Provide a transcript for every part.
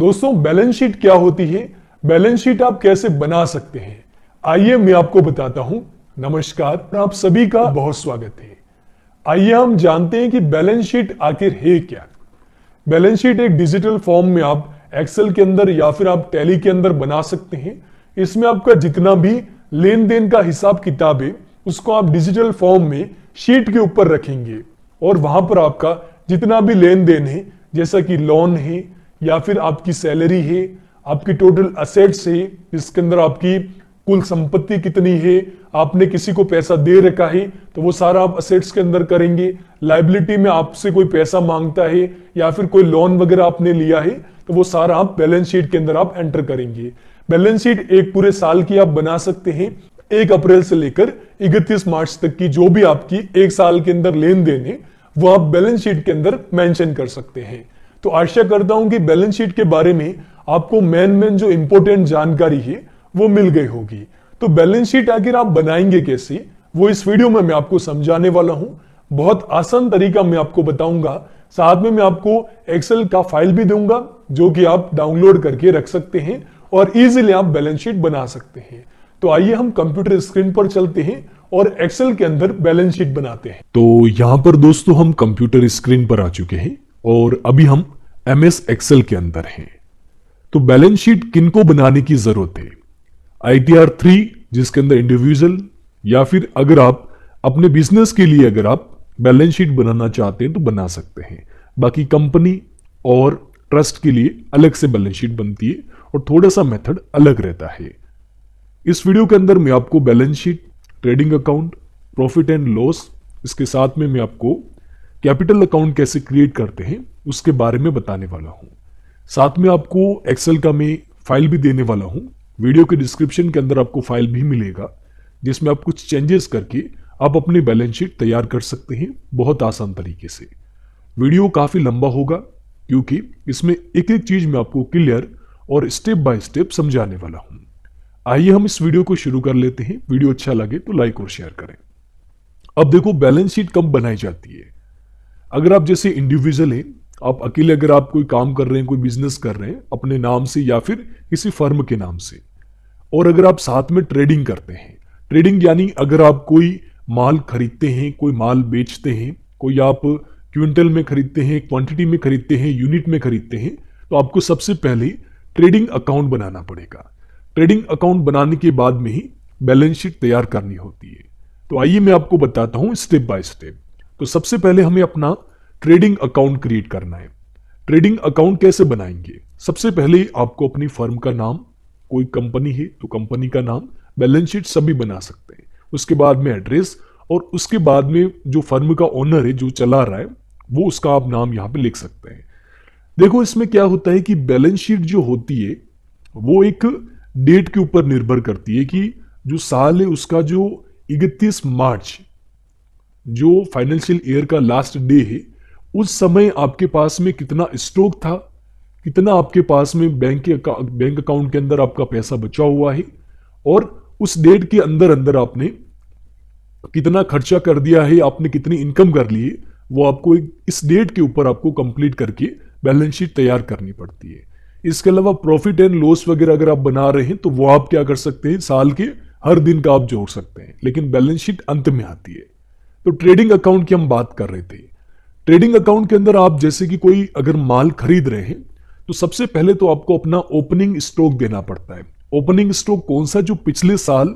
दोस्तों balance sheet क्या होती है, बैलेंस शीट आप कैसे बना सकते हैं, आइए मैं आपको बताता हूं। नमस्कार, आप सभी का बहुत स्वागत है। आइए हम जानते हैं कि बैलेंस शीट आखिर है क्या। बैलेंस शीट एक डिजिटल फॉर्म में आप एक्सेल के अंदर या फिर आप टैली के अंदर बना सकते हैं। इसमें आपका जितना भी लेन देन का हिसाब किताब है उसको आप डिजिटल फॉर्म में शीट के ऊपर रखेंगे और वहां पर आपका जितना भी लेन देन है, जैसा कि लोन है या फिर आपकी सैलरी है, आपकी टोटल असेट्स है जिसके अंदर आपकी कुल संपत्ति कितनी है, आपने किसी को पैसा दे रखा है तो वो सारा आप असेट्स के अंदर करेंगे। लायबिलिटी में आपसे कोई पैसा मांगता है या फिर कोई लोन वगैरह आपने लिया है तो वो सारा आप बैलेंस शीट के अंदर आप एंटर करेंगे। बैलेंस शीट एक पूरे साल की आप बना सकते हैं। 1 अप्रैल से लेकर 31 मार्च तक की जो भी आपकी एक साल के अंदर लेन देन है वो आप बैलेंस शीट के अंदर मेंशन कर सकते हैं। तो आशा करता हूं कि बैलेंस शीट के बारे में आपको मेन जो इंपॉर्टेंट जानकारी है वो मिल गई होगी। तो बैलेंस शीट आखिर आप बनाएंगे कैसे, वो इस वीडियो में मैं आपको समझाने वाला हूं। बहुत आसान तरीका मैं आपको बताऊंगा, साथ में मैं आपको एक्सेल का फाइल भी दूंगा जो कि आप डाउनलोड करके रख सकते हैं और इजीली आप बैलेंस शीट बना सकते हैं। तो आइए हम कंप्यूटर स्क्रीन पर चलते हैं और एक्सेल के अंदर बैलेंस शीट बनाते हैं। तो यहां पर दोस्तों हम कंप्यूटर स्क्रीन पर आ चुके हैं और अभी हम MS एक्सेल के अंदर हैं। तो बैलेंस शीट किनको बनाने की जरूरत है? ITR 3 जिसके अंदर इंडिविजुअल या फिर अगर आप अपने बिजनेस के लिए अगर आप बैलेंस शीट बनाना चाहते हैं तो बना सकते हैं। बाकी कंपनी और ट्रस्ट के लिए अलग से बैलेंस शीट बनती है और थोड़ा सा मेथड अलग रहता है। इस वीडियो के अंदर मैं आपको balance sheet, trading account, profit and loss, इसके साथ में मैं आपको कैपिटल अकाउंट कैसे क्रिएट करते हैं उसके बारे में बताने वाला हूं। साथ में आपको एक्सेल का मैं फाइल भी देने वाला हूं। वीडियो के डिस्क्रिप्शन के अंदर आपको फाइल भी मिलेगा जिसमें आप कुछ चेंजेस करके आप अपनी बैलेंस शीट तैयार कर सकते हैं बहुत आसान तरीके से। वीडियो काफी लंबा होगा क्योंकि इसमें एक एक चीज मैं आपको क्लियर और स्टेप बाय स्टेप समझाने वाला हूं। आइए हम इस वीडियो को शुरू कर लेते हैं। वीडियो अच्छा लगे तो लाइक और शेयर करें। अब देखो बैलेंस शीट कब बनाई जाती है। अगर आप जैसे इंडिविजुअल हैं, आप अकेले अगर आप कोई काम कर रहे हैं, कोई बिजनेस कर रहे हैं अपने नाम से या फिर किसी फर्म के नाम से, और अगर आप साथ में ट्रेडिंग करते हैं, ट्रेडिंग यानी अगर आप कोई माल खरीदते हैं, कोई माल बेचते हैं, कोई आप क्विंटल में खरीदते हैं, क्वांटिटी में खरीदते हैं, यूनिट में खरीदते हैं, तो आपको सबसे पहले ट्रेडिंग अकाउंट बनाना पड़ेगा। ट्रेडिंग अकाउंट बनाने के बाद में ही बैलेंस शीट तैयार करनी होती है। तो आइए मैं आपको बताता हूं स्टेप बाय स्टेप। तो सबसे पहले हमें अपना ट्रेडिंग अकाउंट क्रिएट करना है। ट्रेडिंग अकाउंट कैसे बनाएंगे? सबसे पहले आपको अपनी फर्म का नाम, कोई कंपनी है तो कंपनी का नाम, बैलेंस शीट सभी बना सकते हैं। उसके बाद में एड्रेस और उसके बाद में जो फर्म का ओनर है जो चला रहा है वो उसका आप नाम यहां पे लिख सकते हैं। देखो इसमें क्या होता है कि बैलेंस शीट जो होती है वो एक डेट के ऊपर निर्भर करती है कि जो साल है उसका जो 31 मार्च जो फाइनेंशियल ईयर का लास्ट डे है उस समय आपके पास में कितना स्टॉक था, कितना आपके पास में बैंक अकाउंट के अंदर आपका पैसा बचा हुआ है और उस डेट के अंदर अंदर आपने कितना खर्चा कर दिया है, आपने कितनी इनकम कर ली है, वो आपको इस डेट के ऊपर आपको कंप्लीट करके बैलेंस शीट तैयार करनी पड़ती है। इसके अलावा प्रॉफिट एंड लॉस वगैरह अगर आप बना रहे हैं तो वो आप क्या कर सकते हैं, साल के हर दिन का आप जोड़ सकते हैं, लेकिन बैलेंस शीट अंत में आती है। तो ट्रेडिंग अकाउंट की हम बात कर रहे थे। ट्रेडिंग अकाउंट के अंदर आप जैसे कि कोई अगर माल खरीद रहे हैं तो सबसे पहले तो आपको अपना ओपनिंग स्टॉक देना पड़ता है। ओपनिंग स्टॉक कौन सा? जो पिछले साल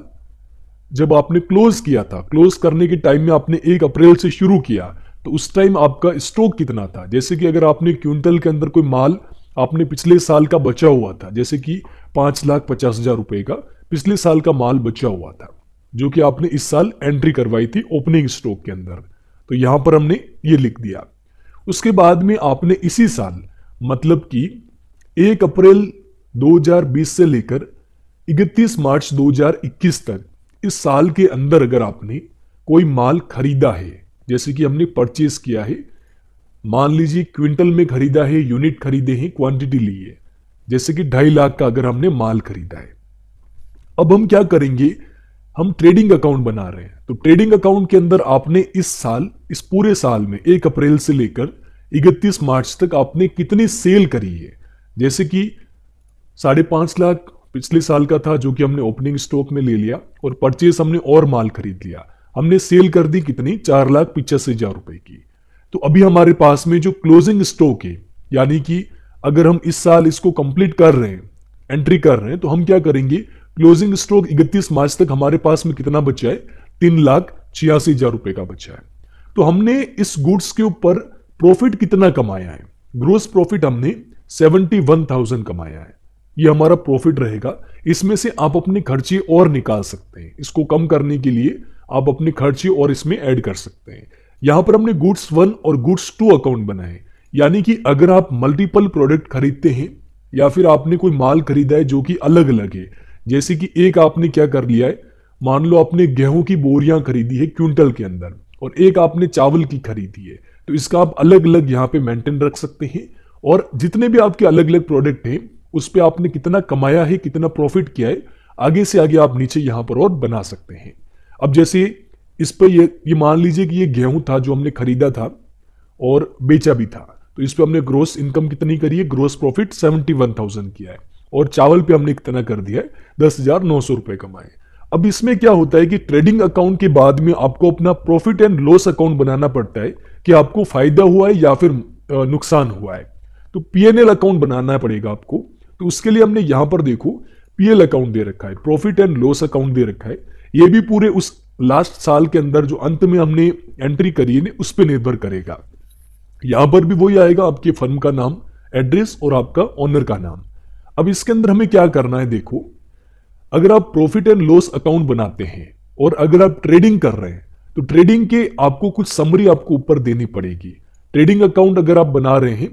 जब आपने क्लोज किया था, क्लोज करने के टाइम में आपने 1 अप्रैल से शुरू किया तो उस टाइम आपका स्टॉक कितना था। जैसे कि अगर आपने क्विंटल के अंदर कोई माल आपने पिछले साल का बचा हुआ था, जैसे कि 5,50,000 रुपए का पिछले साल का माल बचा हुआ था जो कि आपने इस साल एंट्री करवाई थी ओपनिंग स्टॉक के अंदर, तो यहां पर हमने ये लिख दिया। उसके बाद में आपने इसी साल मतलब कि 1 अप्रैल 2020 से लेकर 31 मार्च 2021 तक इस साल के अंदर अगर आपने कोई माल खरीदा है, जैसे कि हमने परचेज किया है, मान लीजिए क्विंटल में खरीदा है, यूनिट खरीदे हैं, क्वांटिटी ली है, जैसे कि 2.5 लाख का अगर हमने माल खरीदा है। अब हम क्या करेंगे, हम ट्रेडिंग अकाउंट बना रहे हैं। तो ट्रेडिंग अकाउंट के अंदर आपने इस साल, इस पूरे साल में 1 अप्रैल से लेकर 31 मार्च तक आपने कितनी सेल करी है, जैसे कि 5.5 लाख पिछले साल का था जो कि हमने ओपनिंग स्टॉक में ले लिया, और परचेस हमने और माल खरीद लिया, हमने सेल कर दी कितनी, 4,85,000 रुपए की। तो अभी हमारे पास में जो क्लोजिंग स्टॉक है, यानी कि अगर हम इस साल इसको कंप्लीट कर रहे हैं, एंट्री कर रहे हैं, तो हम क्या करेंगे, क्लोजिंग स्टॉक 31 मार्च तक हमारे पास में कितना बचा है, 3,86,000 रुपए का बचा है। तो हमने इस गुड्स के ऊपर प्रॉफिट कितना कमाया है, ग्रोस प्रॉफिट हमने 71,000 कमाया है। ये हमारा प्रॉफिट रहेगा। इसमें से आप अपने खर्चे और निकाल सकते हैं, इसको कम करने के लिए आप अपने खर्चे और इसमें ऐड कर सकते हैं। यहां पर हमने गुड्स 1 और गुड्स 2 अकाउंट बनाए, यानी कि अगर आप मल्टीपल प्रोडक्ट खरीदते हैं या फिर आपने कोई माल खरीदा है जो कि अलग अलग है, जैसे कि एक आपने क्या कर लिया है, मान लो आपने गेहूं की बोरियां खरीदी है क्विंटल के अंदर, और एक आपने चावल की खरीदी है, तो इसका आप अलग अलग यहां पे मेंटेन रख सकते हैं। और जितने भी आपके अलग अलग प्रोडक्ट हैं उस पर आपने कितना कमाया है, कितना प्रॉफिट किया है, आगे से आगे आप नीचे यहां पर और बना सकते हैं। अब जैसे इस पर ये मान लीजिए कि ये गेहूं था जो हमने खरीदा था और बेचा भी था, तो इस पर हमने ग्रोस इनकम कितनी करी है, ग्रोस प्रॉफिट 71,000 किया है, और चावल पे हमने कितना कर दिया है, 10,900 रुपए कमाए। अब इसमें क्या होता है कि ट्रेडिंग अकाउंट के बाद में आपको अपना प्रॉफिट एंड लॉस अकाउंट बनाना पड़ता है कि आपको फायदा हुआ है या फिर नुकसान हुआ है। तो पीएनएल अकाउंट बनाना पड़ेगा आपको। तो उसके लिए हमने यहां पर देखो पीएल अकाउंट दे रखा है, प्रॉफिट एंड लॉस अकाउंट दे रखा है। ये भी पूरे उस लास्ट साल के अंदर जो अंत में हमने एंट्री करी है उस पर निर्भर करेगा। यहां पर भी वही आएगा, आपके फर्म का नाम, एड्रेस और आपका ओनर का नाम। अब इसके अंदर हमें क्या करना है, देखो अगर आप प्रॉफिट एंड लॉस अकाउंट बनाते हैं और अगर आप ट्रेडिंग कर रहे हैं तो ट्रेडिंग के आपको कुछ समरी आपको ऊपर देनी पड़ेगी। ट्रेडिंग अकाउंट अगर आप बना रहे हैं,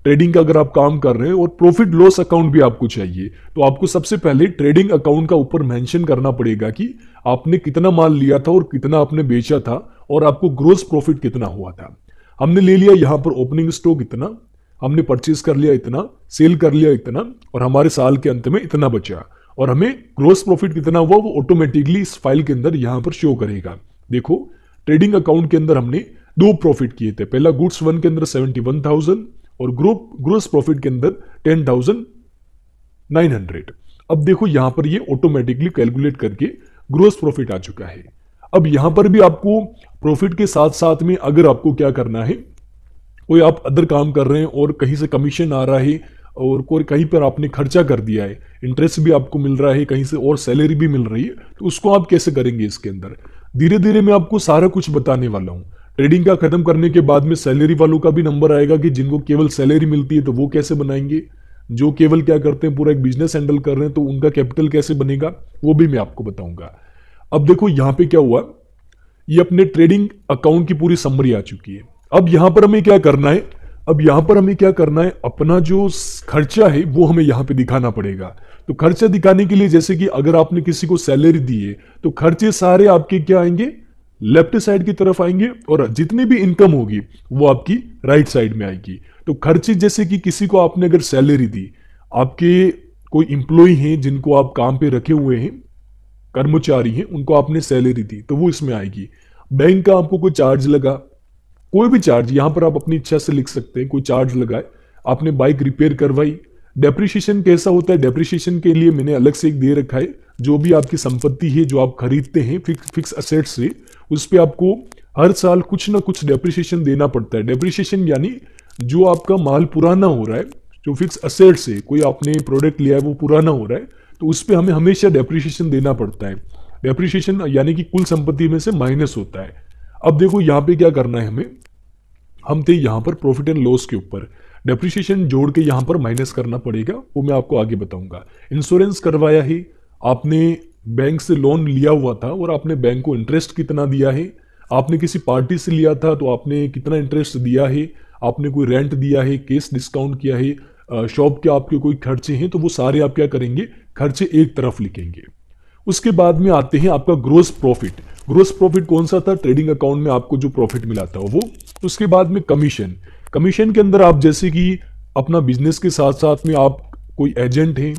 ट्रेडिंग का अगर आप काम कर रहे हैं और प्रॉफिट लॉस अकाउंट भी आपको चाहिए, तो आपको सबसे पहले ट्रेडिंग अकाउंट का ऊपर मेंशन करना पड़ेगा कि आपने कितना माल लिया था और कितना आपने बेचा था और आपको ग्रोस प्रॉफिट कितना हुआ था। हमने ले लिया यहां पर ओपनिंग स्टॉक इतना, हमने परचेज कर लिया इतना, सेल कर लिया इतना, और हमारे साल के अंत में इतना बचा, और हमें ग्रोस प्रॉफिट कितना हुआ वो ऑटोमेटिकली इस फाइल के अंदर यहां पर शो करेगा। देखो ट्रेडिंग अकाउंट के अंदर हमने 2 प्रॉफिट किए थे, पहला गुड्स 1 के अंदर 71,000 और ग्रोस प्रॉफिट के अंदर 10,900। अब देखो यहां पर ये ऑटोमेटिकली कैलकुलेट करके ग्रोस प्रॉफिट आ चुका है। अब यहां पर भी आपको प्रॉफिट के साथ साथ में अगर आपको क्या करना है, कोई आप अदर काम कर रहे हैं और कहीं से कमीशन आ रहा है और कोई कहीं पर आपने खर्चा कर दिया है, इंटरेस्ट भी आपको मिल रहा है, कहीं से और सैलरी भी मिल रही है, तो उसको आप कैसे करेंगे इसके अंदर धीरे धीरे मैं आपको सारा कुछ बताने वाला हूं। ट्रेडिंग का खत्म करने के बाद में सैलरी वालों का भी नंबर आएगा कि जिनको केवल सैलरी मिलती है तो वो कैसे बनाएंगे, जो केवल क्या करते हैं पूरा एक बिजनेस हैंडल कर रहे हैं तो उनका कैपिटल कैसे बनेगा वो भी मैं आपको बताऊंगा। अब देखो यहां पे क्या हुआ, ये अपने ट्रेडिंग अकाउंट की पूरी समरी आ चुकी है। अब यहां पर हमें क्या करना है, अब यहां पर हमें क्या करना है, अपना जो खर्चा है वो हमें यहां पे दिखाना पड़ेगा। तो खर्चा दिखाने के लिए जैसे कि अगर आपने किसी को सैलरी दी है तो खर्चे सारे आपके क्या आएंगे, लेफ्ट साइड की तरफ आएंगे, और जितनी भी इनकम होगी वो आपकी राइट साइड में आएगी। तो खर्चे जैसे कि किसी को आपने अगर सैलरी दी, आपके कोई इंप्लॉय हैं जिनको आप काम पे रखे हुए हैं, कर्मचारी हैं, उनको आपने सैलरी दी तो वो इसमें आएगी। बैंक का आपको कोई चार्ज लगा, कोई भी चार्ज यहां पर आप अपनी इच्छा से लिख सकते हैं, कोई चार्ज लगाए, आपने बाइक रिपेयर करवाई। डेप्रिसिएशन कैसा होता है, डेप्रिसिएशन के लिए मैंने अलग से एक दे रखा है, जो भी आपकी संपत्ति है जो आप खरीदते हैं फिक्स असेट्स से, उस पर आपको हर साल कुछ ना कुछ डेप्रिसिएशन देना पड़ता है। डेप्रिसिएशन यानी जो आपका माल पुराना हो रहा है, जो फिक्स असेट्स है, कोई आपने प्रोडक्ट लिया है वो पुराना हो रहा है तो उस पर हमें हमेशा डेप्रिसिएशन देना पड़ता है। डेप्रिसिएशन यानी कि कुल संपत्ति में से माइनस होता है। अब देखो यहां पे क्या करना है हमें, हम थे यहां पर प्रॉफिट एंड लॉस के ऊपर, डेप्रिसिएशन जोड़ के यहां पर माइनस करना पड़ेगा, वो मैं आपको आगे बताऊंगा। इंश्योरेंस करवाया है, आपने बैंक से लोन लिया हुआ था और आपने बैंक को इंटरेस्ट कितना दिया है, आपने किसी पार्टी से लिया था तो आपने कितना इंटरेस्ट दिया है, आपने कोई रेंट दिया है, केस डिस्काउंट किया है, शॉप के आपके कोई खर्चे हैं, तो वो सारे आप क्या करेंगे, खर्चे एक तरफ लिखेंगे। उसके बाद में आते हैं आपका ग्रोस प्रॉफिट। ग्रोस प्रॉफिट कौन सा था, ट्रेडिंग अकाउंट में आपको जो प्रॉफिट मिला था वो। उसके बाद में कमीशन, कमीशन के अंदर आप जैसे कि अपना बिजनेस के साथ साथ में आप कोई एजेंट हैं,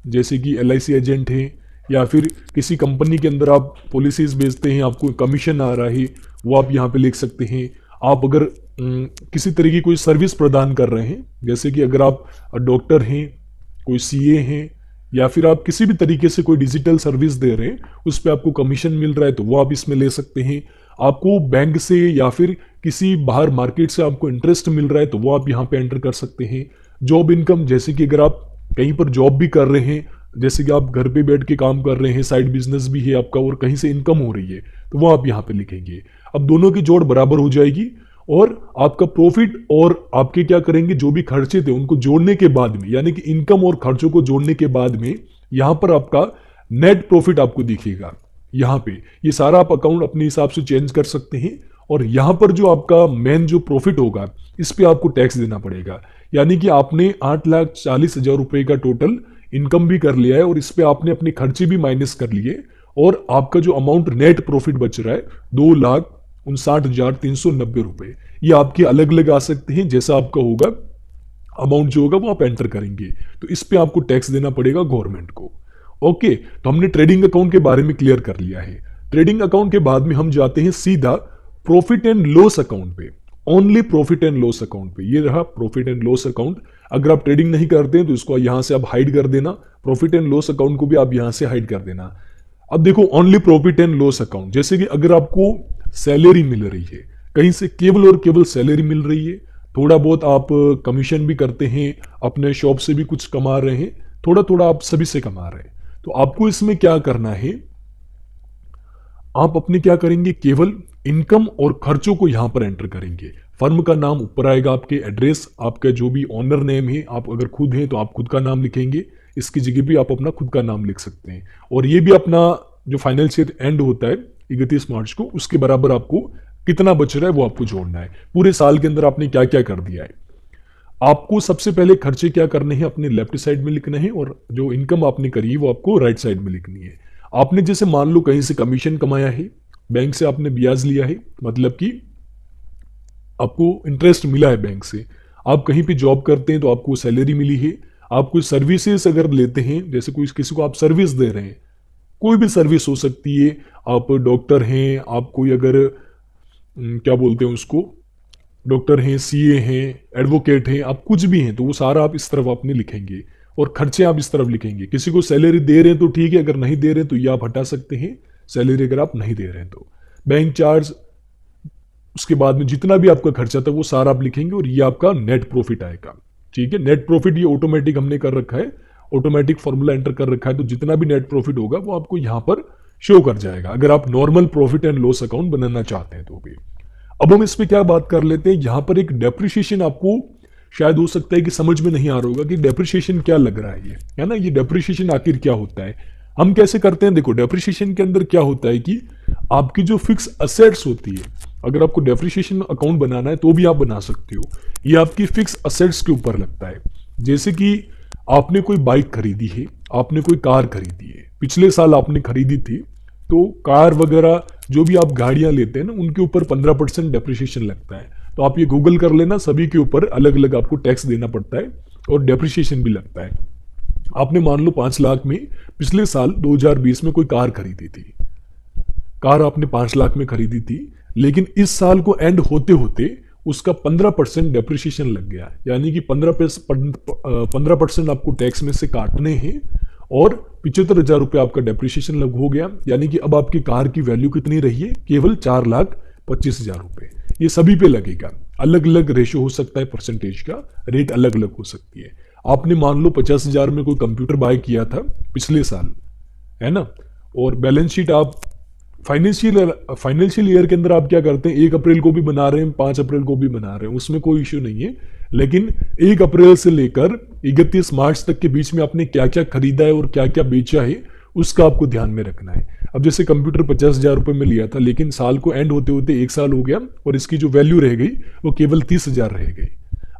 जैसे कि LIC एजेंट हैं, या फिर किसी कंपनी के अंदर आप पॉलिसीज बेचते हैं, आपको कमीशन आ रहा है, वो आप यहाँ पे लिख सकते हैं। आप अगर किसी तरह की कोई सर्विस प्रदान कर रहे हैं, जैसे कि अगर आप डॉक्टर हैं, कोई सीए हैं, या फिर आप किसी भी तरीके से कोई डिजिटल सर्विस दे रहे हैं, उस पर आपको कमीशन मिल रहा है तो वो आप इसमें ले सकते हैं। आपको बैंक से या फिर किसी बाहर मार्केट से आपको इंटरेस्ट मिल रहा है तो वो आप यहाँ पे एंटर कर सकते हैं। जॉब इनकम, जैसे कि अगर आप कहीं पर जॉब भी कर रहे हैं, जैसे कि आप घर पे बैठ के काम कर रहे हैं, साइड बिजनेस भी है आपका और कहीं से इनकम हो रही है, तो वो आप यहाँ पे लिखेंगे। अब दोनों की जोड़ बराबर हो जाएगी और आपका प्रॉफिट और आपके क्या करेंगे, जो भी खर्चे थे उनको जोड़ने के बाद में, यानी कि इनकम और खर्चों को जोड़ने के बाद में यहां पर आपका नेट प्रॉफिट आपको दिखेगा। यहां पे ये सारा आप अकाउंट अपने हिसाब से चेंज कर सकते हैं और यहां पर जो आपका मेन जो प्रॉफिट होगा इस पे आपको टैक्स देना पड़ेगा। यानी कि आपने 8,40,000 रुपए का टोटल इनकम भी कर लिया है और इस पे आपने अपने खर्चे भी माइनस कर लिए और आपका जो अमाउंट नेट प्रॉफिट बच रहा है 2,59,390 रुपए, ये आपके अलग अलग आ सकते हैं। जैसा आपका होगा अमाउंट जो होगा वो आप एंटर करेंगे तो इस पे आपको टैक्स देना पड़ेगा गवर्नमेंट को। ओके, तो हमने ट्रेडिंग अकाउंट के बारे में क्लियर कर लिया है। ट्रेडिंग अकाउंट के बाद में हम जाते हैं सीधा प्रॉफिट एंड लॉस अकाउंट पे, only profit and loss account पे। ये रहा प्रॉफिट एंड लॉस अकाउंट। अगर आप ट्रेडिंग नहीं करते हैं तो इसको यहां से आप हाइड कर देना, प्रॉफिट एंड लॉस अकाउंट को भी आप यहां से हाइड कर देना। अब देखो only profit and loss account, जैसे कि अगर आपको सैलरी मिल रही है कहीं से, केवल और केवल सैलरी मिल रही है, थोड़ा बहुत आप कमीशन भी करते हैं, अपने शॉप से भी कुछ कमा रहे हैं, थोड़ा थोड़ा आप सभी से कमा रहे हैं, तो आपको इसमें क्या करना है, आप अपने क्या करेंगे, केवल इनकम और खर्चों को यहां पर एंटर करेंगे। फर्म का नाम ऊपर आएगा, आपके एड्रेस, आपका जो भी ऑनर नेम है, आप अगर खुद हैं तो आप खुद का नाम लिखेंगे, इसकी जगह भी आप अपना खुद का नाम लिख सकते हैं। और ये भी अपना जो फाइनेंशियल एंड होता है 31 मार्च को, उसके बराबर आपको कितना बच रहा है वो आपको जोड़ना है। पूरे साल के अंदर आपने क्या क्या कर दिया है। आपको सबसे पहले खर्चे क्या करने हैं अपने लेफ्ट साइड में लिखना है और जो इनकम आपने करी है वो आपको राइट साइड में लिखनी है। आपने जैसे मान लो कहीं से कमीशन कमाया है, बैंक से आपने ब्याज लिया है, मतलब कि आपको इंटरेस्ट मिला है बैंक से। आप कहीं पे जॉब करते हैं तो आपको सैलरी मिली है। आप कोई सर्विसेज अगर लेते हैं, जैसे कोई किसी को आप सर्विस दे रहे हैं, कोई भी सर्विस हो सकती है, आप डॉक्टर हैं, आप कोई अगर क्या बोलते हैं उसको, डॉक्टर हैं, सीए हैं, एडवोकेट हैं, आप कुछ भी हैं, तो वो सारा आप इस तरफ आपने लिखेंगे और खर्चे आप इस तरफ लिखेंगे। किसी को सैलरी दे रहे हैं तो ठीक है, अगर नहीं दे रहे हैं तो ये आप हटा सकते हैं, सैलरी अगर आप नहीं दे रहे हैं तो। बैंक चार्ज, उसके बाद में जितना भी आपका खर्चा था वो सारा आप लिखेंगे और ये आपका नेट प्रॉफिट आएगा। ठीक है, नेट प्रॉफिट ये ऑटोमेटिक हमने कर रखा है, ऑटोमेटिक फॉर्मूला एंटर कर रखा है, तो जितना भी नेट प्रॉफिट होगा वो आपको यहां पर शो कर जाएगा अगर आप normal profit and loss account बनाना चाहते हैं तो भी। अब हम इस पे क्या बात कर लेते हैं, यहां पर एक डेप्रिसिएशन आपको शायद हो सकता है कि समझ में नहीं आ रहा होगा कि डेप्रिसिएशन क्या लग रहा है, ये है ना, ये डेप्रिसिएशन आखिर क्या होता है, हम कैसे करते हैं। देखो डेप्रिसिएशन के अंदर क्या होता है कि आपकी जो फिक्स असेट्स होती है, अगर आपको डेप्रिसिएशन अकाउंट बनाना है तो भी आप बना सकते हो, ये आपकी फिक्स असेट्स के ऊपर लगता है। जैसे कि आपने कोई बाइक खरीदी है, आपने कोई कार खरीदी है, पिछले साल आपने खरीदी थी, तो कार वगैरह जो भी आप गाड़ियां लेते हैं ना उनके ऊपर 15% डेप्रिसिएशन लगता है। तो आप ये गूगल कर लेना, सभी के ऊपर अलग अलग आपको टैक्स देना पड़ता है और डेप्रिसिएशन भी लगता है। आपने मान लो 5 लाख में पिछले साल 2020 में कोई कार खरीदी थी, कार आपने 5 लाख में खरीदी थी, लेकिन इस साल को एंड होते होते उसका 15% डेप्रिसिएशन लग गया, यानी कि 15% आपको टैक्स में से काटने हैं और 75,000 रुपये आपका डेप्रिसिएशन लग हो गया। यानी कि अब आपकी कार की वैल्यू कितनी रही है, केवल 4,25,000 रुपये। ये सभी पे लगेगा, अलग अलग रेशो हो सकता है, परसेंटेज का रेट अलग अलग हो सकती है। आपने मान लो 50,000 में कोई कंप्यूटर बाय किया था पिछले साल, है ना, और बैलेंस शीट आप फाइनेंशियल ईयर के अंदर आप क्या करते हैं, 1 अप्रैल को भी बना रहे हैं, 5 अप्रैल को भी बना रहे हैं, उसमें कोई इश्यू नहीं है। लेकिन 1 अप्रैल से लेकर 31 मार्च तक के बीच में आपने क्या क्या खरीदा है और क्या क्या बेचा है उसका आपको ध्यान में रखना है। अब जैसे कंप्यूटर 50,000 रुपये में लिया था, लेकिन साल को एंड होते होते 1 साल हो गया और इसकी जो वैल्यू रह गई वो केवल 30,000 रह गई।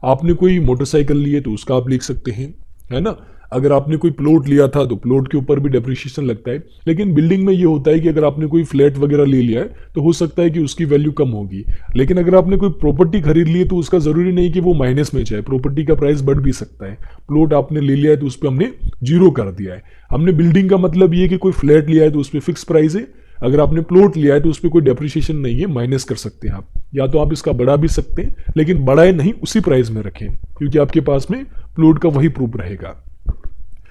आपने कोई मोटरसाइकिल ली है तो उसका आप लिख सकते हैं, है ना। अगर आपने कोई प्लॉट लिया था तो प्लॉट के ऊपर भी डेप्रिसिएशन लगता है। लेकिन बिल्डिंग में ये होता है कि अगर आपने कोई फ्लैट वगैरह ले लिया है तो हो सकता है कि उसकी वैल्यू कम होगी, लेकिन अगर आपने कोई प्रॉपर्टी खरीद ली है तो उसका जरूरी नहीं कि वो माइनस में जाए, प्रॉपर्टी का प्राइस बढ़ भी सकता है। प्लॉट आपने ले लिया है तो उस पर हमने 0 कर दिया है। हमने बिल्डिंग का मतलब ये कि कोई फ्लैट लिया है तो उस पर फिक्स प्राइस है, अगर आपने प्लॉट लिया है तो उस पर कोई डेप्रिसिएशन नहीं है, माइनस कर सकते हैं आप। या तो आप इसका बढ़ा भी सकते हैं, लेकिन बढ़ाए नहीं, उसी प्राइस में रखें, क्योंकि आपके पास में प्लॉट का वही प्रूफ रहेगा।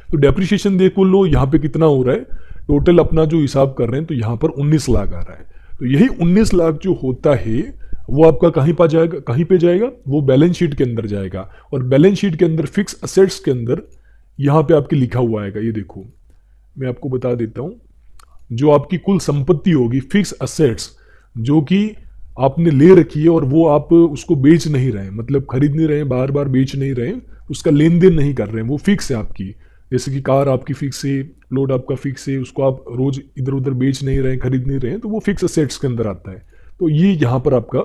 तो डेप्रिसिएशन देखो लो यहाँ पे कितना हो रहा है, टोटल अपना जो हिसाब कर रहे हैं तो यहाँ पर 19 लाख आ रहा है। तो यही 19 लाख जो होता है वो आपका कहीं पे जाएगा, वो बैलेंस शीट के अंदर जाएगा। और बैलेंस शीट के अंदर फिक्स असेट्स के अंदर यहाँ पे आपके लिखा हुआ आएगा, ये देखो मैं आपको बता देता हूँ। जो आपकी कुल संपत्ति होगी, फिक्स असेट्स जो कि आपने ले रखी है और वो आप उसको बेच नहीं रहे, मतलब खरीद नहीं रहे, बार बार बेच नहीं रहे, उसका लेन देन नहीं कर रहे हैं, वो फिक्स है आपकी। जैसे कि कार आपकी फिक्स है, प्लॉट आपका फिक्स है, उसको आप रोज इधर उधर बेच नहीं रहे, खरीद नहीं रहे, तो वो फिक्स असेट्स के अंदर आता है। तो ये यहाँ पर आपका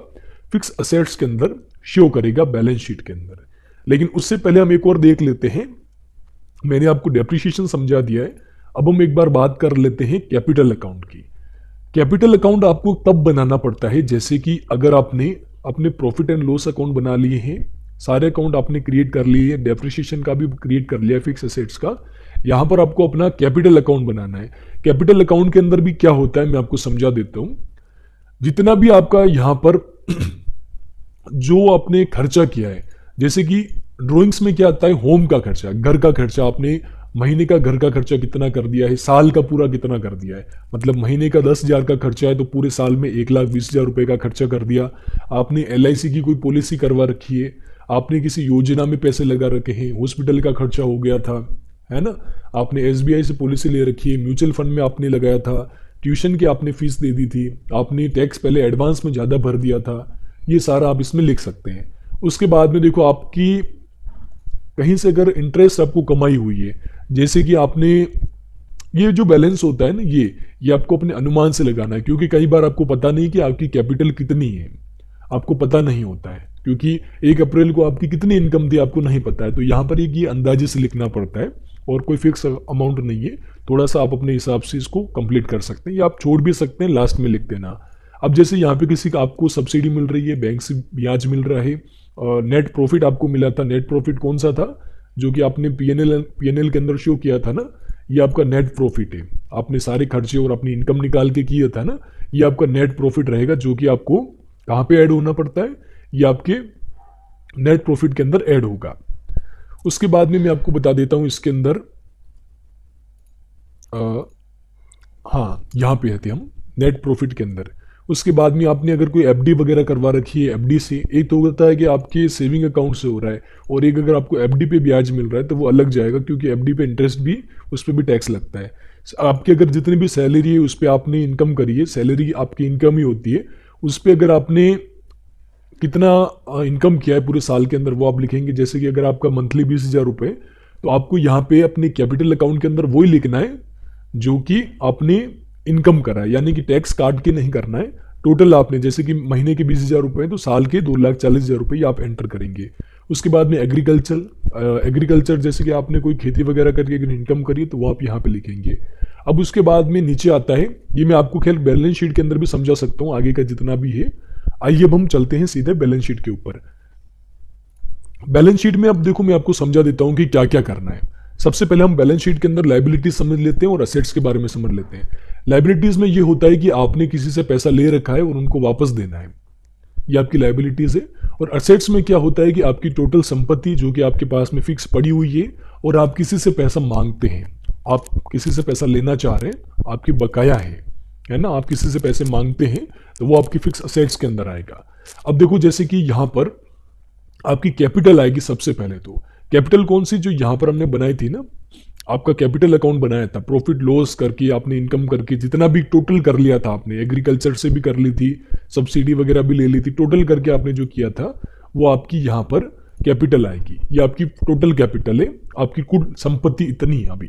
फिक्स असेट्स के अंदर शो करेगा बैलेंस शीट के अंदर। लेकिन उससे पहले हम एक और देख लेते हैं। मैंने आपको डेप्रिसिएशन समझा दिया है, अब हम एक बार बात कर लेते हैं कैपिटल अकाउंट की। कैपिटल अकाउंट आपको तब बनाना पड़ता है जैसे कि अगर आपने अपने प्रॉफिट एंड लॉस अकाउंट बना लिए हैं, सारे अकाउंट आपने क्रिएट कर लिए हैं, डेप्रिसिएशन का भी क्रिएट कर लिया, फिक्स एसेट्स का, यहां पर आपको अपना कैपिटल अकाउंट बनाना है। कैपिटल अकाउंट के अंदर भी क्या होता है मैं आपको समझा देता हूं। जितना भी आपका यहां पर जो आपने खर्चा किया है, जैसे कि ड्रॉइंग्स में क्या आता है, होम का खर्चा, घर का खर्चा, आपने महीने का घर का खर्चा कितना कर दिया है, साल का पूरा कितना कर दिया है, मतलब महीने का 10,000 का खर्चा है तो पूरे साल में 1,20,000 रुपए का खर्चा कर दिया। आपने LIC की कोई पॉलिसी करवा रखी है, आपने किसी योजना में पैसे लगा रखे हैं, हॉस्पिटल का खर्चा हो गया था, है ना, आपने SBI से पॉलिसी ले रखी है, म्यूचुअल फंड में आपने लगाया था, ट्यूशन की आपने फीस दे दी थी, आपने टैक्स पहले एडवांस में ज़्यादा भर दिया था, ये सारा आप इसमें लिख सकते हैं। उसके बाद में देखो आपकी कहीं से अगर इंटरेस्ट आपको कमाई हुई है, जैसे कि आपने ये जो बैलेंस होता है ना, ये आपको अपने अनुमान से लगाना है, क्योंकि कई बार आपको पता नहीं कि आपकी कैपिटल कितनी है, आपको पता नहीं होता है, क्योंकि 1 अप्रैल को आपकी कितनी इनकम थी आपको नहीं पता है। तो यहाँ पर एक ये अंदाजे से लिखना पड़ता है और कोई फिक्स अमाउंट नहीं है, थोड़ा सा आप अपने हिसाब से इसको कंप्लीट कर सकते हैं या आप छोड़ भी सकते हैं, लास्ट में लिख देना। अब जैसे यहाँ पे किसी का आपको सब्सिडी मिल रही है, बैंक से ब्याज मिल रहा है, नेट प्रॉफिट आपको मिला था, नेट प्रॉफिट कौन सा था जो कि आपने पीएनएल के अंदर शो किया था ना, ये आपका नेट प्रॉफिट है, आपने सारे खर्चे और अपनी इनकम निकाल के किया था ना, ये आपका नेट प्रॉफिट रहेगा, जो कि आपको कहाँ पे ऐड होना पड़ता है, ये आपके नेट प्रॉफिट के अंदर ऐड होगा। उसके बाद में मैं आपको बता देता हूं इसके अंदर, हाँ यहाँ पे आते हम नेट प्रॉफिट के अंदर। उसके बाद में आपने अगर कोई FD वगैरह करवा रखी है, FD से एक तो होता है कि आपके सेविंग अकाउंट से हो रहा है, और एक अगर आपको FD पे ब्याज मिल रहा है तो वो अलग जाएगा, क्योंकि FD पे इंटरेस्ट भी, उस पर भी टैक्स लगता है। आपकी अगर जितनी भी सैलरी है उस पर आपने इनकम करी है, सैलरी आपकी इनकम ही होती है, उस पर अगर आपने कितना इनकम किया है पूरे साल के अंदर वो आप लिखेंगे। जैसे कि अगर आपका मंथली 20,000 रुपये, तो आपको यहाँ पे अपने कैपिटल अकाउंट के अंदर वही लिखना है जो कि आपने इनकम करा है, यानी कि टैक्स काट के नहीं करना है, टोटल आपने, जैसे कि महीने के 20,000 रुपये तो साल के 2,40,000 रुपये आप एंटर करेंगे। उसके बाद में एग्रीकल्चर जैसे कि आपने कोई खेती वगैरह करके अगर इनकम करी तो वो आप यहाँ पे लिखेंगे। अब उसके बाद में नीचे आता है, ये मैं आपको खैर बैलेंस शीट के अंदर भी समझा सकता हूँ आगे का जितना भी है। आइए अब हम चलते हैं सीधे बैलेंस शीट के ऊपर। बैलेंस शीट में अब देखो मैं आपको समझा देता हूँ कि क्या क्या करना है। सबसे पहले हम बैलेंस शीट के अंदर लायबिलिटीज समझ लेते हैं और असेट्स के बारे में समझ लेते हैं। लायबिलिटीज में ये होता है कि आपने किसी से पैसा ले रखा है और उनको वापस देना है, ये आपकी लायबिलिटीज है। और असेट्स में क्या होता है कि आपकी टोटल संपत्ति जो कि आपके पास में फिक्स पड़ी हुई है और आप किसी से पैसा मांगते हैं, आप किसी से पैसा लेना चाह रहे हैं, आपकी बकाया है ना, आप किसी से पैसे मांगते हैं, तो वो आपकी फिक्स असेट्स के अंदर आएगा। अब देखो जैसे कि यहां पर आपकी कैपिटल आएगी। सबसे पहले तो कैपिटल कौन सी, जो यहां पर हमने बनाई थी ना, आपका कैपिटल अकाउंट बनाया था, प्रॉफिट लॉस करके आपने इनकम करके जितना भी टोटल कर लिया था, आपने एग्रीकल्चर से भी कर ली थी, सब्सिडी वगैरह भी ले ली थी, टोटल करके आपने जो किया था वो आपकी यहाँ पर कैपिटल आएगी। ये आपकी टोटल कैपिटल है, आपकी कुल संपत्ति इतनी है अभी,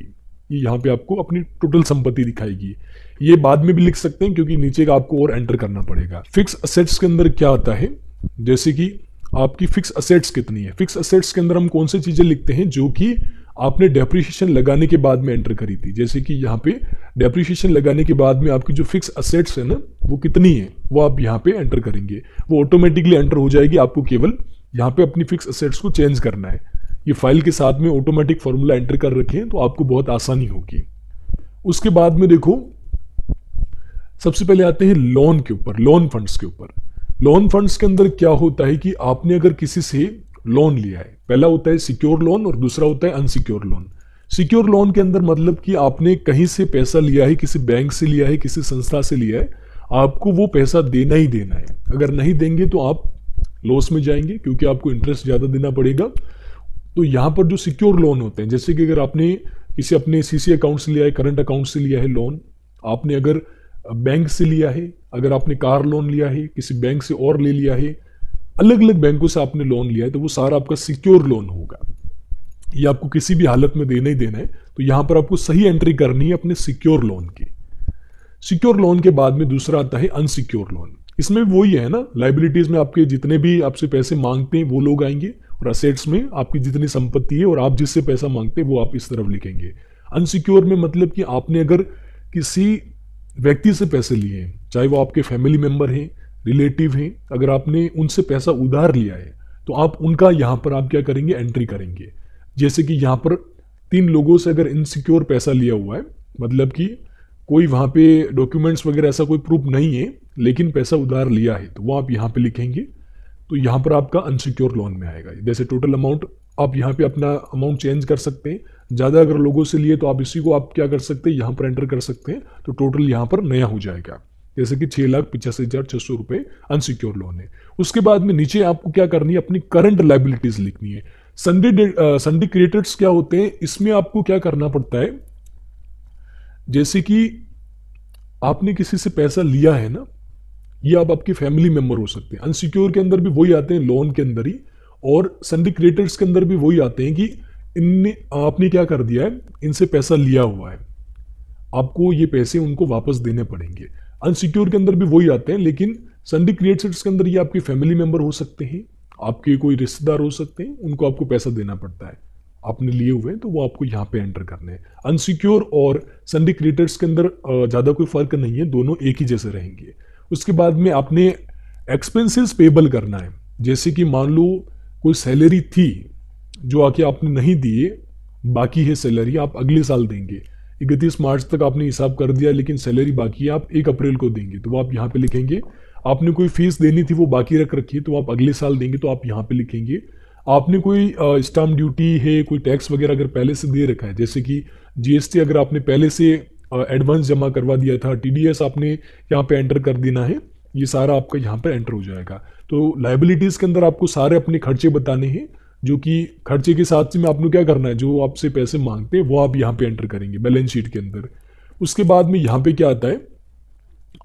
ये यहाँ पे आपको अपनी टोटल संपत्ति दिखाएगी। ये बाद में भी लिख सकते हैं क्योंकि नीचे का आपको और एंटर करना पड़ेगा। फिक्स असेट्स के अंदर क्या आता है, जैसे कि आपकी फिक्स असेट्स कितनी है। फिक्स असेट्स के अंदर हम कौन सी चीजें लिखते हैं जो कि आपने डेप्रिसिएशन लगाने के बाद में एंटर करी थी। जैसे कि यहाँ पे डेप्रिसिएशन लगाने के बाद में आपकी जो फिक्स असेट्स है ना वो कितनी है, वो आप यहाँ पे एंटर करेंगे, वो ऑटोमेटिकली एंटर हो जाएगी। आपको केवल यहाँ पे अपनी फिक्स असेट्स को चेंज करना है। ये फाइल के साथ में ऑटोमेटिक फॉर्मूला एंटर कर रखे हैं तो आपको बहुत आसानी होगी। उसके बाद में देखो सबसे पहले आते हैं लोन के ऊपर, लोन फंड्स के ऊपर। लोन फंड्स के अंदर क्या होता है कि आपने अगर किसी से लोन लिया है, पहला होता है सिक्योर लोन और दूसरा होता है अनसिक्योर लोन। सिक्योर लोन के अंदर मतलब कि आपने कहीं से पैसा लिया है, किसी बैंक से लिया है, किसी संस्था से लिया है, आपको वो पैसा देना ही देना है। अगर नहीं देंगे तो आप लॉस में जाएंगे, क्योंकि आपको इंटरेस्ट ज़्यादा देना पड़ेगा। तो यहाँ पर जो सिक्योर लोन होते हैं, जैसे कि अगर आपने किसी अपने सीसी अकाउंट से लिया है, करंट अकाउंट से लिया है लोन, आपने अगर बैंक से लिया है, अगर आपने कार लोन लिया है, किसी बैंक से और ले लिया है, अलग अलग बैंकों से आपने लोन लिया है, तो वो सारा आपका सिक्योर लोन होगा। ये आपको किसी भी हालत में देना ही देना है। तो यहां पर आपको सही एंट्री करनी है अपने सिक्योर लोन की। सिक्योर लोन के बाद में दूसरा आता है अनसिक्योर लोन। इसमें वही है ना, लाइबिलिटीज में आपके जितने भी आपसे पैसे मांगते हैं वो लोग आएंगे, और असेट्स में आपकी जितनी संपत्ति है और आप जिससे पैसा मांगते हैं वो आप इस तरफ लिखेंगे। अनसिक्योर में मतलब कि आपने अगर किसी व्यक्ति से पैसे लिए हैं, चाहे वो आपके फैमिली मेंबर हैं, रिलेटिव हैं, अगर आपने उनसे पैसा उधार लिया है तो आप उनका यहाँ पर आप क्या करेंगे, एंट्री करेंगे। जैसे कि यहाँ पर 3 लोगों से अगर इनसिक्योर पैसा लिया हुआ है, मतलब कि कोई वहाँ पे डॉक्यूमेंट्स वगैरह ऐसा कोई प्रूफ नहीं है, लेकिन पैसा उधार लिया है, तो वो आप यहाँ पे लिखेंगे। तो यहाँ पर आपका अनसिक्योर लोन में आएगा। जैसे टोटल अमाउंट आप यहाँ पे अपना अमाउंट चेंज कर सकते हैं। ज़्यादा अगर लोगों से लिए तो आप इसी को आप क्या कर सकते हैं, यहाँ पर एंटर कर सकते हैं, तो टोटल यहाँ पर नया हो जाएगा। जैसे कि 6,85,600 रुपये अनसिक्योर लोन है। उसके बाद में नीचे आपको क्या करनी है, अपनी करंट लाइबिलिटीज लिखनी है। संडे क्रेडिटर्स क्या होते हैं, इसमें आपको क्या करना पड़ता है, जैसे कि आपने किसी से पैसा लिया है ना, ये आप आपके फैमिली मेंबर हो सकते हैं। अनसिक्योर के अंदर भी वही आते हैं, लोन के अंदर ही, और संडे क्रेडिटर्स के अंदर भी वही आते हैं कि इनने आपने क्या कर दिया है, इनसे पैसा लिया हुआ है, आपको ये पैसे उनको वापस देने पड़ेंगे। अनसिक्योर के अंदर भी वही आते हैं, लेकिन संडे क्रेडिटर्स के अंदर ये आपके फैमिली मेंबर हो सकते हैं, आपके कोई रिश्तेदार हो सकते हैं, उनको आपको पैसा देना पड़ता है, आपने लिए हुए हैं, तो वो आपको यहाँ पे एंटर करने हैं। अनसिक्योर और संडे क्रेडिटर्स के अंदर ज़्यादा कोई फर्क नहीं है, दोनों एक ही जैसे रहेंगे। उसके बाद में आपने एक्सपेंसेस पेबल करना है। जैसे कि मान लो कोई सैलरी थी जो आके आपने नहीं दिए, बाकी है सैलरी, आप अगले साल देंगे। 31 मार्च तक आपने हिसाब कर दिया, लेकिन सैलरी बाकी है, आप 1 अप्रैल को देंगे, तो वो आप यहाँ पे लिखेंगे। आपने कोई फीस देनी थी वो बाकी रख रखी है, तो आप अगले साल देंगे, तो आप यहाँ पे लिखेंगे। आपने कोई स्टाम्प ड्यूटी है, कोई टैक्स वगैरह अगर पहले से दे रखा है, जैसे कि जीएसटी अगर आपने पहले से एडवांस जमा करवा दिया था, टीडीएस आपने यहाँ पे एंटर कर देना है, ये सारा आपका यहाँ पे एंटर हो जाएगा। तो लाइबिलिटीज़ के अंदर आपको सारे अपने खर्चे बताने हैं, जो कि खर्चे के साथ में आपने क्या करना है, जो आपसे पैसे मांगते हैं वो आप यहाँ पे एंटर करेंगे बैलेंस शीट के अंदर। उसके बाद में यहाँ पे क्या आता है,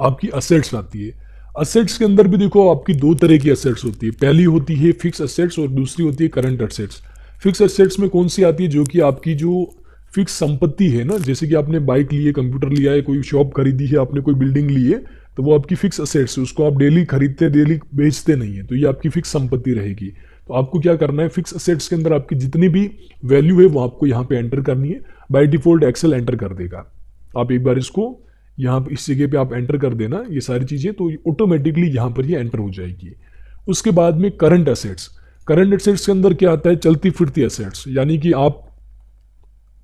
आपकी असेट्स आती है। असेट्स के अंदर भी देखो आपकी 2 तरह की असेट्स होती है, पहली होती है फिक्स असेट्स और दूसरी होती है करंट असेट्स। फिक्स असेट्स में कौन सी आती है, जो कि आपकी जो फिक्स संपत्ति है ना, जैसे कि आपने बाइक ली है, कंप्यूटर लिया है, कोई शॉप खरीदी है, आपने कोई बिल्डिंग ली है, तो वो आपकी फिक्स असेट्स है, उसको आप डेली खरीदते डेली बेचते नहीं है, तो ये आपकी फिक्स संपत्ति रहेगी। तो आपको क्या करना है, फिक्स असेट्स के अंदर आपकी जितनी भी वैल्यू है वो आपको यहाँ पे एंटर करनी है। बाय डिफॉल्ट एक्सेल एंटर कर देगा, आप एक बार इसको यहाँ इस जगह पे आप एंटर कर देना ये सारी चीज़ें, तो ऑटोमेटिकली यहाँ पर ये एंटर हो जाएगी। उसके बाद में करंट असेट्स। करंट असेट्स के अंदर क्या आता है, चलती फिरती असेट्स, यानी कि आप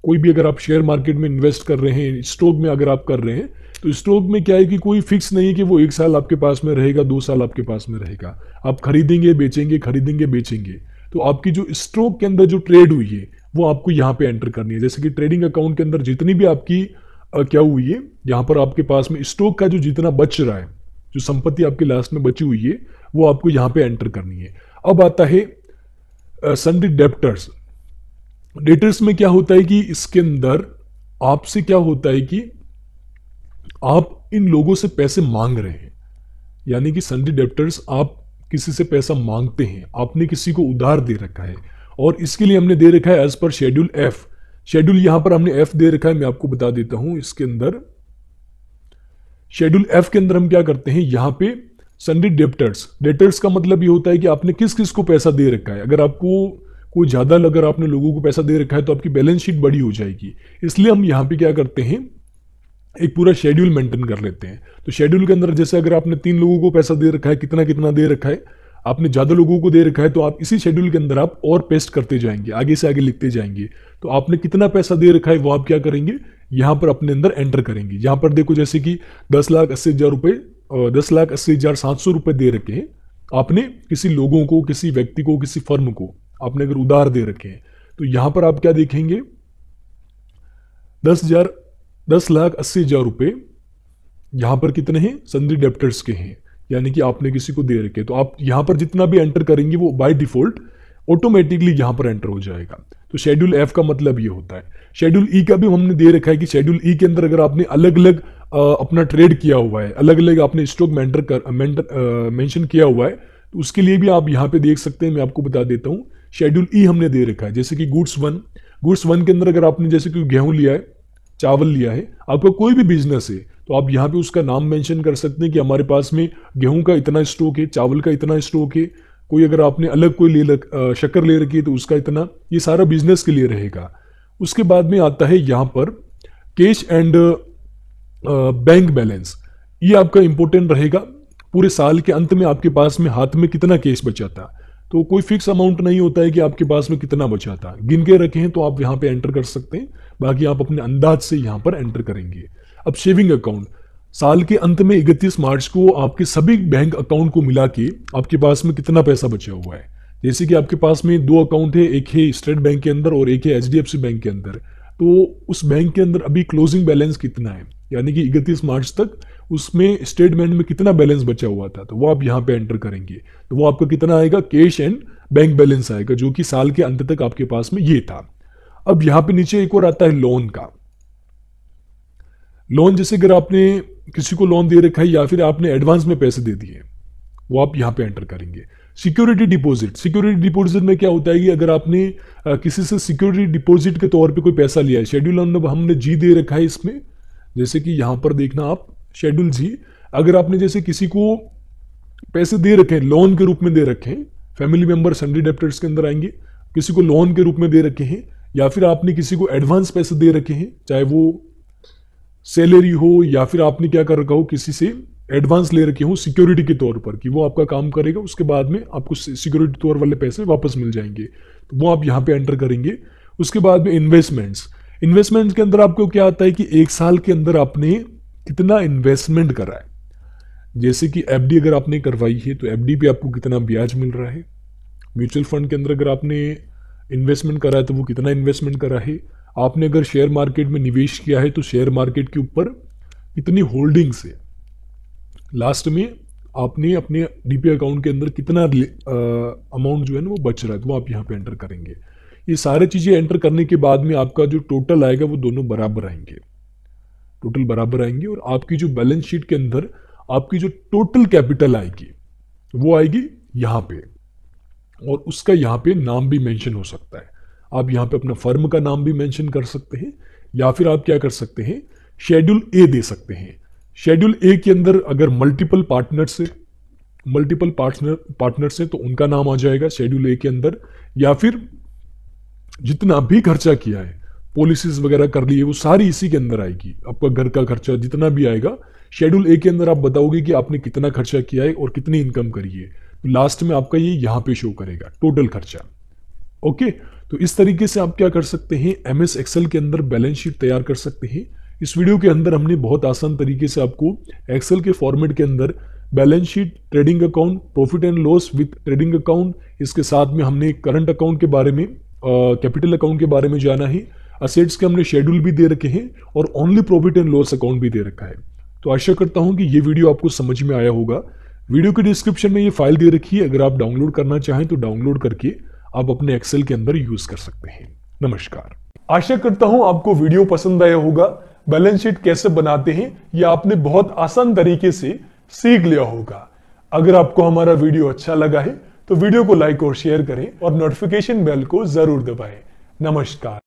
कोई भी अगर आप शेयर मार्केट में इन्वेस्ट कर रहे हैं, स्टॉक में अगर आप कर रहे हैं, तो स्टॉक में क्या है कि कोई फिक्स नहीं है कि वो 1 साल आपके पास में रहेगा, 2 साल आपके पास में रहेगा, आप खरीदेंगे बेचेंगे, खरीदेंगे बेचेंगे। तो आपकी जो स्टॉक के अंदर जो ट्रेड हुई है वो आपको यहाँ पे एंटर करनी है। जैसे कि ट्रेडिंग अकाउंट के अंदर जितनी भी आपकी क्या हुई है, यहाँ पर आपके पास में स्टॉक का जो जितना बच रहा है, जो संपत्ति आपके लास्ट में बची हुई है, वो आपको यहाँ पे एंटर करनी है। अब आता है सन्डी डेप्टर्स। डेटर्स में क्या होता है कि इसके अंदर आपसे क्या होता है कि आप इन लोगों से पैसे मांग रहे हैं, यानी कि सन्डी डेप्टर्स, आप किसी से पैसा मांगते हैं, आपने किसी को उधार दे रखा है, और इसके लिए हमने दे रखा है as per schedule F. Schedule यहां पर हमने एफ दे रखा है, मैं आपको बता देता हूं। इसके अंदर शेड्यूल एफ के अंदर हम क्या करते हैं, यहां पे सन्डी डेप्टर्स। डेटर्स का मतलब ये होता है कि आपने किस किस को पैसा दे रखा है। अगर आपको कोई ज़्यादा अगर आपने लोगों को पैसा दे रखा है तो आपकी बैलेंस शीट बड़ी हो जाएगी, इसलिए हम यहाँ पे क्या करते हैं, एक पूरा शेड्यूल मेंटेन कर लेते हैं। तो शेड्यूल के अंदर जैसे अगर आपने 3 लोगों को पैसा दे रखा है, कितना कितना दे रखा है, आपने ज़्यादा लोगों को दे रखा है, तो आप इसी शेड्यूल के अंदर आप और पेस्ट करते जाएंगे, आगे से आगे लिखते जाएंगे। तो आपने कितना पैसा दे रखा है वो आप क्या करेंगे, यहाँ पर अपने अंदर एंटर करेंगे। यहाँ पर देखो जैसे कि 10,80,000 रुपये, 10,80,700 रुपये दे रखे हैं, आपने किसी लोगों को, किसी व्यक्ति को, किसी फर्म को आपने अगर उधार दे रखे हैं तो यहां पर आप क्या देखेंगे, 10,80,000 रुपए यहां पर कितने हैं, सन्ड्री डेप्टर्स के हैं, यानी कि आपने किसी को दे रखे। तो आप यहां पर जितना भी एंटर करेंगे वो बाय डिफॉल्ट ऑटोमेटिकली यहां पर एंटर हो जाएगा। तो शेड्यूल एफ का मतलब ये होता है। शेड्यूल ई का भी हमने दे रखा है कि शेड्यूल ई के अंदर अगर आपने अलग अलग अपना ट्रेड किया हुआ है, अलग अलग आपने स्टॉक मेंशन किया हुआ है, तो उसके लिए भी आप यहाँ पे देख सकते हैं। मैं आपको बता देता हूँ, शेड्यूल ई हमने दे रखा है। जैसे कि गुड्स वन के अंदर अगर आपने जैसे कि गेहूं लिया है, चावल लिया है, आपका कोई भी बिजनेस है, तो आप यहाँ पे उसका नाम मेंशन कर सकते हैं कि हमारे पास में गेहूं का इतना स्टॉक है, चावल का इतना स्टॉक है। कोई अगर आपने अलग कोई शक्कर ले रखी है तो उसका इतना, ये सारा बिजनेस के लिए रहेगा। उसके बाद में आता है यहाँ पर कैश एंड बैंक बैलेंस। ये आपका इंपॉर्टेंट रहेगा। पूरे साल के अंत में आपके पास में हाथ में कितना कैश बचा था, तो कोई फिक्स अमाउंट नहीं होता है कि आपके पास में कितना बचा था, गिन के रखे हैं तो आप यहाँ पे एंटर कर सकते हैं, बाकी आप अपने अंदाज से यहाँ पर एंटर करेंगे। अब सेविंग अकाउंट, साल के अंत में 31 मार्च को आपके सभी बैंक अकाउंट को मिला के आपके पास में कितना पैसा बचा हुआ है। जैसे कि आपके पास में 2 अकाउंट है, एक है स्टेट बैंक के अंदर और एक है HDFC बैंक के अंदर, तो उस बैंक के अंदर अभी क्लोजिंग बैलेंस कितना है, यानी कि 31 मार्च तक उसमें स्टेट बैंक में कितना बैलेंस बचा हुआ था, तो वो आप यहाँ पे एंटर करेंगे। तो वो आपका कितना आएगा, कैश एंड बैंक बैलेंस आएगा, जो कि साल के अंत तक आपके पास में ये था। अब यहाँ पे नीचे एक और आता है लोन का। लोन जैसे अगर आपने किसी को लोन दे रखा है या फिर आपने एडवांस में पैसे दे दिए, वो आप यहाँ पे एंटर करेंगे। सिक्योरिटी डिपॉजिट में क्या होता है कि अगर आपने किसी से सिक्योरिटी डिपॉजिट के तौर पे कोई पैसा लिया है, शेड्यूल हमने जी दे रखा है इसमें, जैसे कि यहाँ पर देखना आप शेड्यूल जी, अगर आपने जैसे किसी को पैसे दे रखे हैं, लोन के रूप में दे रखे हैं, फैमिली मेंबर सन्ड्री डेप्टर्स के अंदर आएंगे, किसी को लोन के रूप में दे रखे हैं, या फिर आपने किसी को एडवांस पैसे दे रखे हैं, चाहे वो सैलरी हो या फिर आपने क्या कर रखा हो, किसी से एडवांस ले रखे हो सिक्योरिटी के तौर पर कि वो आपका काम करेगा, उसके बाद में आपको सिक्योरिटी तौर वाले पैसे वापस मिल जाएंगे, तो वो आप यहाँ पे एंटर करेंगे। उसके बाद में इन्वेस्टमेंट्स के अंदर आपको क्या आता है कि 1 साल के अंदर आपने कितना इन्वेस्टमेंट करा है। जैसे कि एफडी अगर आपने करवाई है तो एफडी पे आपको कितना ब्याज मिल रहा है, म्यूचुअल फंड के अंदर अगर आपने इन्वेस्टमेंट करा है तो वो कितना इन्वेस्टमेंट करा है, आपने अगर शेयर मार्केट में निवेश किया है तो शेयर मार्केट के ऊपर कितनी होल्डिंग्स है, लास्ट में आपने अपने डीपी अकाउंट के अंदर कितना अमाउंट जो है ना वो बच रहा है, तो वो आप यहाँ पे एंटर करेंगे। ये सारी चीज़ें एंटर करने के बाद में आपका जो टोटल आएगा वो दोनों बराबर आएंगे, टोटल बराबर आएंगे, और आपकी जो बैलेंस शीट के अंदर आपकी जो टोटल कैपिटल आएगी वो आएगी यहाँ पे, और उसका यहाँ पे नाम भी मेंशन हो सकता है। आप यहाँ पे अपना फर्म का नाम भी मेंशन कर सकते हैं, या फिर आप क्या कर सकते हैं, शेड्यूल ए दे सकते हैं। शेड्यूल ए के अंदर अगर मल्टीपल पार्टनर्स है तो उनका नाम आ जाएगा शेड्यूल ए के अंदर, या फिर जितना भी खर्चा किया है, पॉलिसीज वगैरह कर ली है, वो सारी इसी के अंदर आएगी। आपका घर का खर्चा जितना भी आएगा शेड्यूल ए के अंदर आप बताओगे कि आपने कितना खर्चा किया है और कितनी इनकम करी है, तो लास्ट में आपका ये यहाँ पे शो करेगा टोटल खर्चा। ओके, तो इस तरीके से आप क्या कर सकते हैं, MS एक्सेल के अंदर बैलेंस शीट तैयार कर सकते हैं। इस वीडियो के अंदर हमने बहुत आसान तरीके से आपको एक्सेल के फॉर्मेट के अंदर balance sheet, trading account, profit and loss with trading account, इसके साथ में हमने करंट अकाउंट के बारे में, कैपिटल अकाउंट के बारे में जाना है, असेट्स के हमने शेड्यूल भी दे रखे हैं, और only profit and loss account भी दे रखा है। तो आशा करता हूं कि ये वीडियो आपको समझ में आया होगा। वीडियो के डिस्क्रिप्शन में ये फाइल दे रखी है, अगर आप डाउनलोड करना चाहें तो डाउनलोड करके आप अपने एक्सेल के अंदर यूज कर सकते हैं। नमस्कार। आशा करता हूं आपको वीडियो पसंद आया होगा। बैलेंस शीट कैसे बनाते हैं ये आपने बहुत आसान तरीके से सीख लिया होगा। अगर आपको हमारा वीडियो अच्छा लगा है तो वीडियो को लाइक और शेयर करें, और नोटिफिकेशन बेल को जरूर दबाएं। नमस्कार।